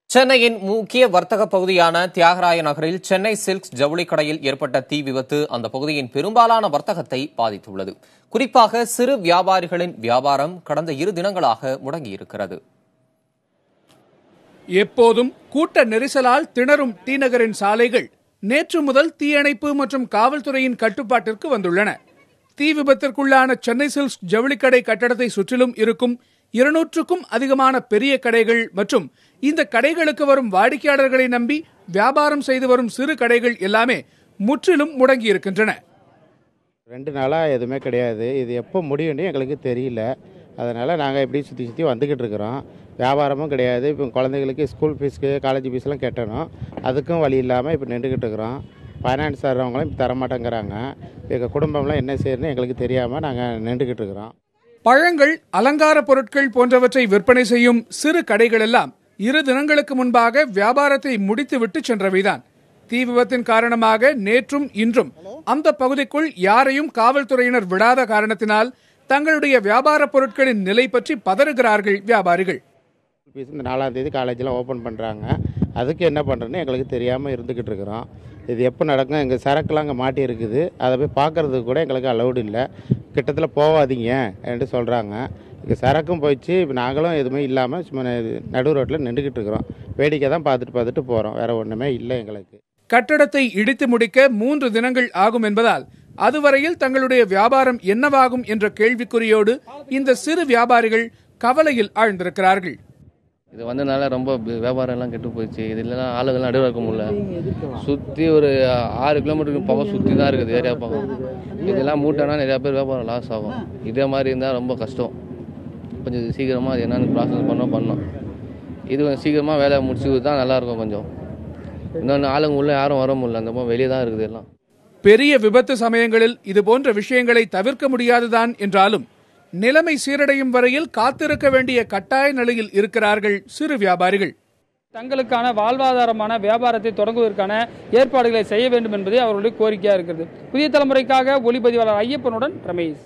சென்னையின் முக்கிய வர்த்தக பகுதியான தியாகராய நகரில் சென்னை சில்க்ஸ் ஜவுளி கடையில் ஏற்பட்ட தீ விபத்து அந்த பகுதியின் பெரும்பாலான வர்த்தகத்தை பாதித்துள்ளது. குறிப்பாக சிறு வியாபாரிகளின் வியாபாரம் கடந்த 2 தினங்களாக முடங்கியிருக்கிறது. எப்போதும் கூட்ட நெரிசலால் திணறும் டி நகரின் சாலைகள் நேற்று முதல் தீயணைப்பு மற்றும் காவல்துறையின் கட்டுப்பாட்டிற்கு வந்துள்ளன. தீ விபத்திற்குள்ளான சென்னை சில்க்ஸ் ஜவுளிக்கடை கட்டடத்தை சுற்றிலும் இருக்கும் 200க்கும் அதிகமான பெரிய கடைகள் மற்றும் இந்த கடைகளுக்கு வரும் வாடிக்கையாளர்களை நம்பி வியாபாரம் செய்து வரும் சிறு கடைகள் எல்லாமே முற்றிலும் முடங்கி இருக்கின்றன. 2 நாளா எதுவுமே கிடையாது. இது எப்போ முடியும்னு எங்களுக்கு தெரியல. அதனால நாங்கள் எப்படி சுற்றி வந்துக்கிட்டு இருக்கிறோம். வியாபாரமும் கிடையாது. இப்போ குழந்தைகளுக்கு ஸ்கூல் ஃபீஸ்க்கு காலேஜ் ஃபீஸ்லாம் கட்டணும். அதுக்கும் வழி இல்லாமல் இப்போ நின்றுக்கிட்டு இருக்கிறோம். ஃபைனான்ஸ் தர்றவங்களும் இப்போ தரமாட்டேங்கிறாங்க. எங்கள் குடும்பம்லாம் என்ன செய்யணும்னு எங்களுக்கு தெரியாமல் நாங்கள் நின்றுக்கிட்டு இருக்கிறோம். பழங்கள், அலங்கார பொருட்கள் போன்றவற்றை விற்பனை செய்யும் சிறு கடைகள் எல்லாம் 2 தினங்களுக்கு முன்பாக வியாபாரத்தை முடித்துவிட்டு சென்றவைதான். தீ விபத்தின் காரணமாக நேற்றும் இன்றும் அந்த பகுதிக்குள் யாரையும் காவல்துறையினர் விடாத காரணத்தினால் தங்களுடைய வியாபார பொருட்களின் நிலை பற்றி பதறுகிறார்கள் வியாபாரிகள். இந்த 4ஆம் தேதி காலேஜெலாம் ஓப்பன் பண்ணுறாங்க. அதுக்கு என்ன பண்ணுறதுன்னு எங்களுக்கு தெரியாமல் இருந்துக்கிட்டு இருக்கிறோம். இது எப்போ நடக்கும்? எங்கள் சரக்குலாம் அங்கே மாட்டி இருக்குது. அதை போய் பார்க்குறதுக்கு கூட எங்களுக்கு அலௌடு இல்லை. கிட்டத்தில் போகாதீங்க என்று சொல்கிறாங்க. இங்கே சரக்கும் போயிடுச்சு. இப்போ நாங்களும் எதுவுமே இல்லாமல் சும்மா நடு ரோட்டில் நின்றுக்கிட்டு இருக்கிறோம். வேடிக்கை தான் பார்த்துட்டு போகிறோம். வேறு ஒன்றுமே இல்லை எங்களுக்கு. கட்டடத்தை இடித்து முடிக்க 3 தினங்கள் ஆகும் என்பதால் அதுவரையில் தங்களுடைய வியாபாரம் என்னவாகும் என்ற கேள்விக்குறியோடு இந்த சிறு வியாபாரிகள் கவலையில் ஆழ்ந்திருக்கிறார்கள். இது வந்ததுனால ரொம்ப வியாபாரம் எல்லாம் கெட்டு போயிடுச்சு. இது இல்லைன்னா ஆளுகள்லாம் நடுவில் இருக்க முடியல. சுற்றி ஒரு 6 கிலோமீட்டருக்கு பக்கம் சுற்றி தான் இருக்குது ஏரியா பக்கம். இதெல்லாம் மூட்டைனா நிறையா பேர் வியாபாரம் லாஸ் ஆகும். இதே மாதிரி இருந்தால் ரொம்ப கஷ்டம். கொஞ்சம் சீக்கிரமாக அது என்னென்னு ப்ராசஸ் பண்ணோம். இது கொஞ்சம் சீக்கிரமாக வேலையை முடிச்சு தான் நல்லாயிருக்கும். கொஞ்சம் இன்னொன்று ஆளுங்க உள்ள யாரும் வர முடியல. அந்த மாதிரி வெளியே தான் இருக்குது எல்லாம். பெரிய விபத்து சமயங்களில் இது போன்ற விஷயங்களை தவிர்க்க முடியாதுதான் என்றாலும் நிலைமை சீரடையும் வரையில் காத்திருக்க வேண்டிய கட்டாய நிலையில் இருக்கிறார்கள் சிறு வியாபாரிகள். தங்களுக்கான வாழ்வாதாரமான வியாபாரத்தை தொடங்குவதற்கான ஏற்பாடுகளை செய்ய வேண்டும் என்பதே அவர்களுடைய கோரிக்கையாக இருக்கிறது. புதிய தலைமுறைக்காக ஒளிப்பதிவாளர் ஐயப்பனுடன் ரமேஷ்.